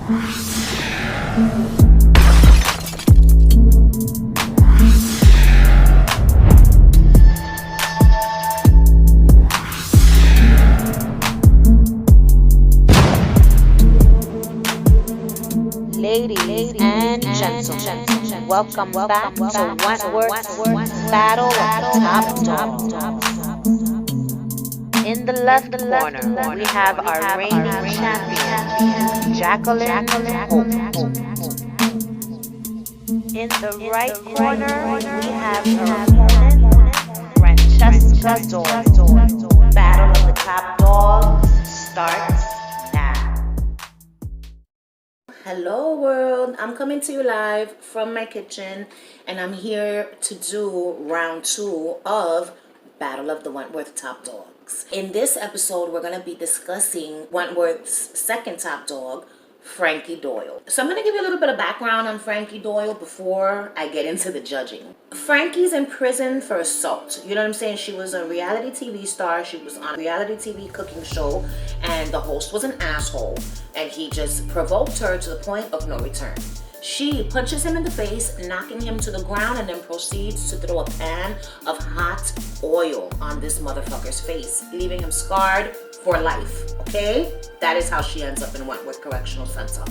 Ladies and gentlemen, welcome back to Wentworths Battle of the Top Dogs. In the left corner, we have our reigning champion, Jacqueline Hope. In the right corner, we have her opponent, Francesca Doyle. Battle of the Top Dogs starts now. Hello world, I'm coming to you live from my kitchen and I'm here to do round 2 of Battle of the Wentworth Top Dogs. In this episode, we're going to be discussing Wentworth's second top dog, Franky Doyle. So I'm going to give you a little bit of background on Franky Doyle before I get into the judging. Franky's in prison for assault. You know what I'm saying? She was a reality TV star. She was on a reality TV cooking show and the host was an asshole and he just provoked her to the point of no return. She punches him in the face, knocking him to the ground, and then proceeds to throw a pan of hot oil on this motherfucker's face, leaving him scarred for life, okay? That is how she ends up in Wentworth Correctional Center.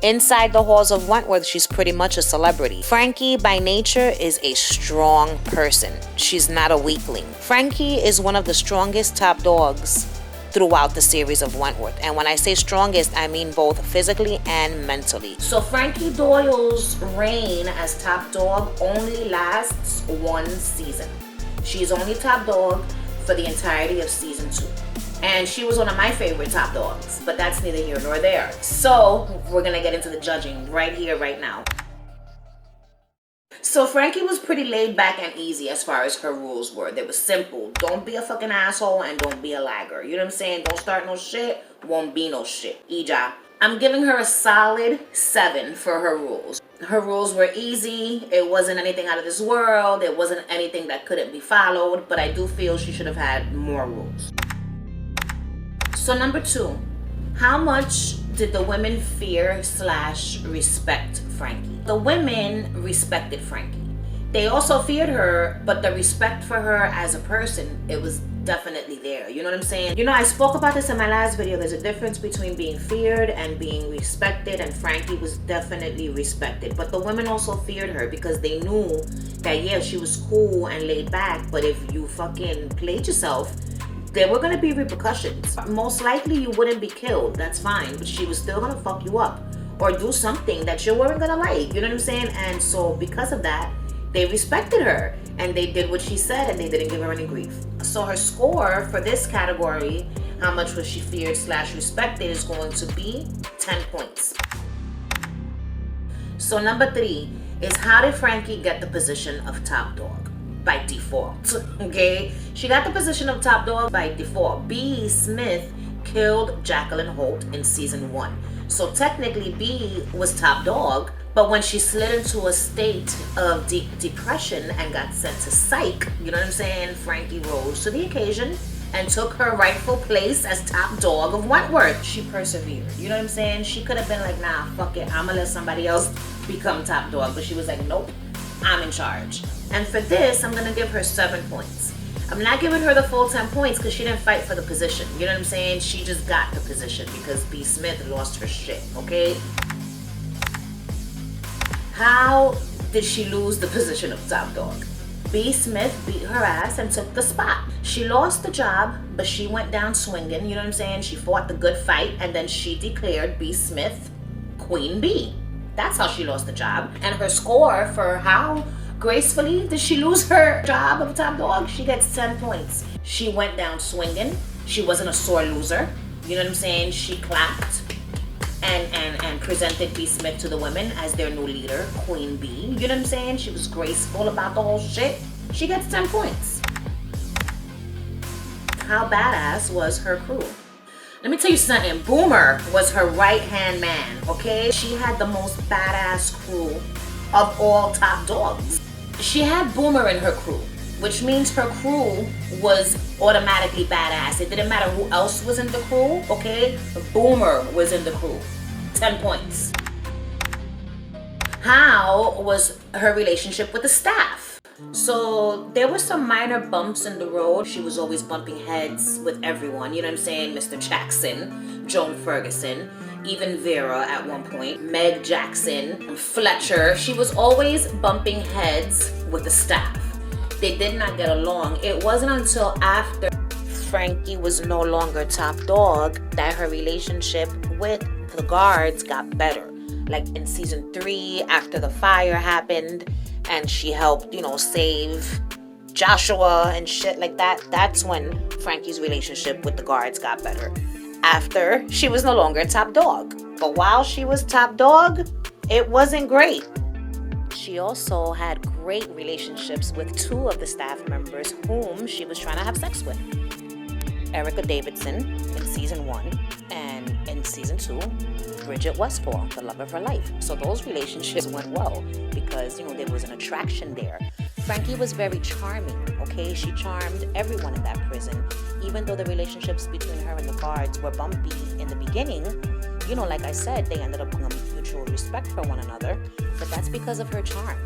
Inside the halls of Wentworth, she's pretty much a celebrity. Franky, by nature, is a strong person. She's not a weakling. Franky is one of the strongest top dogs throughout the series of Wentworth. And when I say strongest, I mean both physically and mentally. So Franky Doyle's reign as top dog only lasts 1 season. She's only top dog for the entirety of season 2. And she was one of my favorite top dogs, but that's neither here nor there. So we're gonna get into the judging right here, right now. So Franky was pretty laid back and easy as far as her rules were. They were simple. Don't be a fucking asshole and don't be a lagger. You know what I'm saying? Don't start no shit, won't be no shit. Ija. I'm giving her a solid 7 for her rules. Her rules were easy. It wasn't anything out of this world. It wasn't anything that couldn't be followed, but I do feel she should have had more rules. So number 2, how much did the women fear / respect Franky? The women respected Franky. They also feared her, but the respect for her as a person, it was definitely there. You know what I'm saying? You know, I spoke about this in my last video. There's a difference between being feared and being respected, and Franky was definitely respected. But the women also feared her because they knew that, yeah, she was cool and laid back, but if you fucking played yourself, there were gonna be repercussions. Most likely you wouldn't be killed, that's fine, but she was still gonna fuck you up or do something that you weren't gonna like, you know what I'm saying? And so because of that, they respected her and they did what she said and they didn't give her any grief. So her score for this category, how much was she feared / respected, is going to be 10 points. So number 3 is, how did Franky get the position of top dog? By default, okay? She got the position of top dog by default. B. Smith killed Jacqueline Holt in season 1. So technically B was top dog, but when she slid into a state of deep depression and got sent to psych, you know what I'm saying, Franky rose to the occasion and took her rightful place as top dog of Wentworth. She persevered, you know what I'm saying? She could have been like, nah, fuck it, I'ma let somebody else become top dog, but she was like, nope, I'm in charge. And for this, I'm gonna give her 7 points. I'm not giving her the full 10 points because she didn't fight for the position. You know what I'm saying? She just got the position because B. Smith lost her shit, okay? How did she lose the position of top dog? B. Smith beat her ass and took the spot. She lost the job, but she went down swinging, you know what I'm saying? She fought the good fight and then she declared B. Smith Queen Bee. That's how she lost the job. And her score for how gracefully did she lose her job of top dog? She gets 10 points. She went down swinging. She wasn't a sore loser. You know what I'm saying? She clapped and presented B. Smith to the women as their new leader, Queen Bee. You know what I'm saying? She was graceful about the whole shit. She gets 10 points. How badass was her crew? Let me tell you something. Boomer was her right-hand man, okay? She had the most badass crew of all top dogs. She had Boomer in her crew, which means her crew was automatically badass. It didn't matter who else was in the crew, okay? Boomer was in the crew. 10 points. How was her relationship with the staff? So there were some minor bumps in the road. She was always bumping heads with everyone. You know what I'm saying? Mr. Jackson, Joan Ferguson, even Vera at one point, Meg Jackson, Fletcher. She was always bumping heads with the staff. They did not get along. It wasn't until after Franky was no longer top dog that her relationship with the guards got better. Like in season 3, after the fire happened and she helped, save Joshua and shit like that, that's when Franky's relationship with the guards got better. After she was no longer top dog. But while she was top dog, it wasn't great. She also had great relationships with 2 of the staff members whom she was trying to have sex with. Erica Davidson in season 1, and in season 2, Bridget Westfall, the love of her life. So those relationships went well because, there was an attraction there. Franky was very charming, okay? She charmed everyone in that prison. Even though the relationships between her and the guards were bumpy in the beginning, like I said, they ended up having a mutual respect for one another. But that's because of her charm.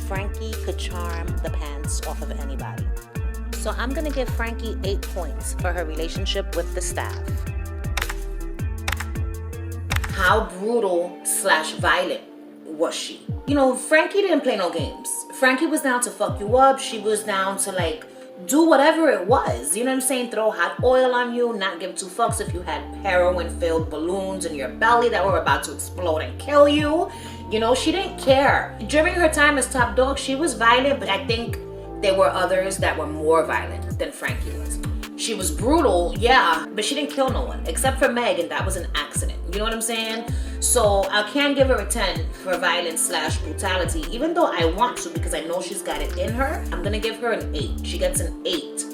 Franky could charm the pants off of anybody. So I'm going to give Franky 8 points for her relationship with the staff. How brutal / violent was she? Franky didn't play no games. Franky was down to fuck you up. She was down to do whatever it was. You know what I'm saying? Throw hot oil on you, not give 2 fucks if you had heroin-filled balloons in your belly that were about to explode and kill you. She didn't care. During her time as top dog, she was violent, but I think there were others that were more violent than Franky was. She was brutal, yeah, but she didn't kill no one, except for Meg, and that was an accident. You know what I'm saying? So I can't give her a 10 for violence / brutality, even though I want to because I know she's got it in her. I'm gonna give her an 8. She gets an 8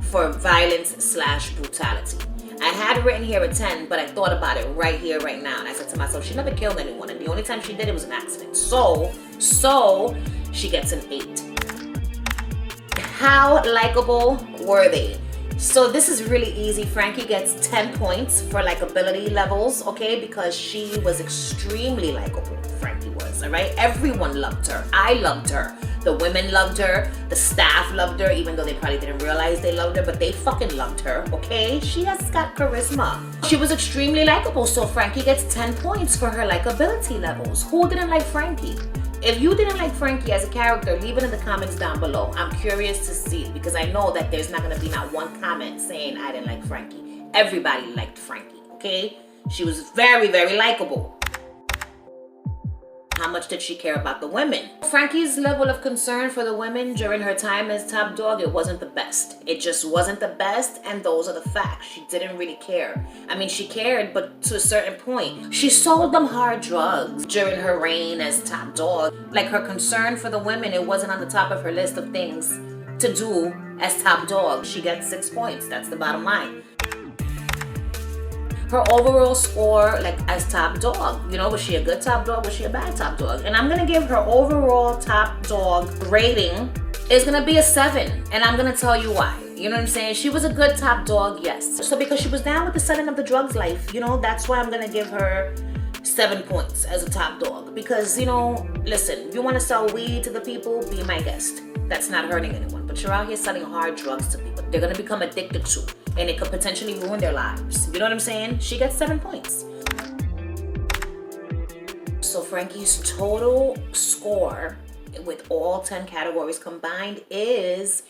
for violence / brutality. I had written here a 10, but I thought about it right here, right now, and I said to myself, she never killed anyone, and the only time she did it was an accident. So she gets an 8. How likable were they? So this is really easy. Franky gets 10 points for likability levels, okay? Because she was extremely likable. Franky was, all right? Everyone loved her. I loved her. The women loved her. The staff loved her, even though they probably didn't realize they loved her, but they fucking loved her, okay? She has got charisma. She was extremely likable, so Franky gets 10 points for her likability levels. Who didn't like Franky? If you didn't like Franky as a character, leave it in the comments down below. I'm curious to see because I know that there's not going to be not one comment saying I didn't like Franky. Everybody liked Franky, okay? She was very, very likable. How much did she care about the women? Franky's level of concern for the women during her time as top dog, it wasn't the best. It just wasn't the best, and those are the facts. She didn't really care. I mean, she cared, but to a certain point. She sold them hard drugs during her reign as top dog. Like, her concern for the women, it wasn't on the top of her list of things to do as top dog. She gets 6 points. That's the bottom line. Her overall score, as top dog, was she a good top dog? Was she a bad top dog? And I'm gonna give her overall top dog rating is gonna be a 7, and I'm gonna tell you why. You know what I'm saying? She was a good top dog, yes. So because she was down with the selling of the drugs life, that's why I'm gonna give her 7 points as a top dog. Because, listen, if you wanna sell weed to the people, be my guest. That's not hurting anyone. But you're out here selling hard drugs to people. They're gonna become addicted to, and it could potentially ruin their lives. You know what I'm saying? She gets 7 points. So Franky's total score with all 10 categories combined is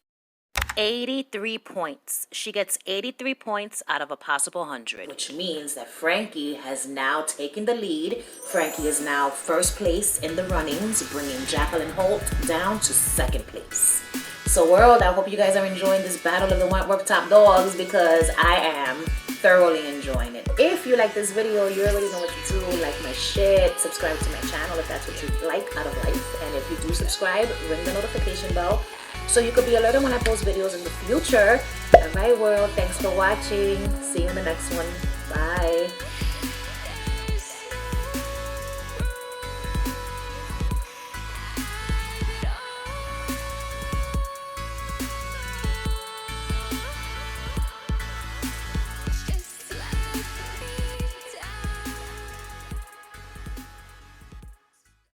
83 points. She gets 83 points out of a possible 100. Which means that Franky has now taken the lead. Franky is now first place in the runnings, bringing Jacqueline Holt down to second place. So world, I hope you guys are enjoying this battle of the Wentworth Top Dogs because I am thoroughly enjoying it. If you like this video, you already know what to do. Like my shit, subscribe to my channel if that's what you like out of life. And if you do subscribe, ring the notification bell so you could be alerted when I post videos in the future. Alright world, thanks for watching. See you in the next one. Bye.